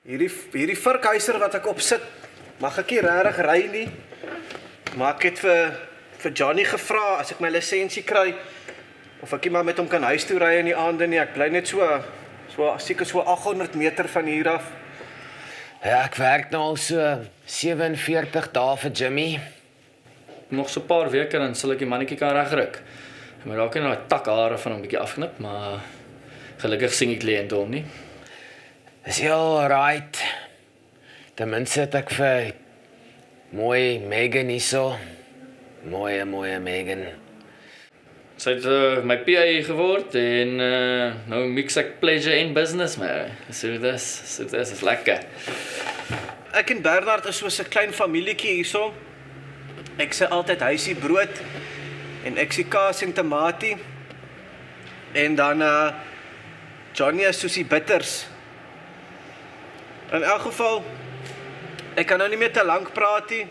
Hierdie varkhuiser wat ek opsit, mag ek nie regtig ry nie. Maar ek het vir Johnny gevra as ek my lisensie kry of ek nie maar met hom kan huis toe ry in die aande nie. Ek bly net seker so 800 meter van hier af. Ja, ek werk nou al so 47 dae vir Jimmy. Nog so 'n paar weke dan sal ek die mannetjie kan regryk. Ek moet dalk net daai takhare van hom bietjie afknip, maar gelukkig sien ek kliënte hom nie. Is jy alright? Ten minste het ek vir mooi Megan hierso. Mooie Megan. Sy het my PA geword en nou mix ek pleasure en business mee. So dis is lekker. Ek en Bernard is soos 'n klein familietjie hierso. Ek sê altyd huisie brood en ek sê kaas en tamatie. En dan Johnny is soos die bitters. In elk geval, ek kan nou nie meer te lank praat nie.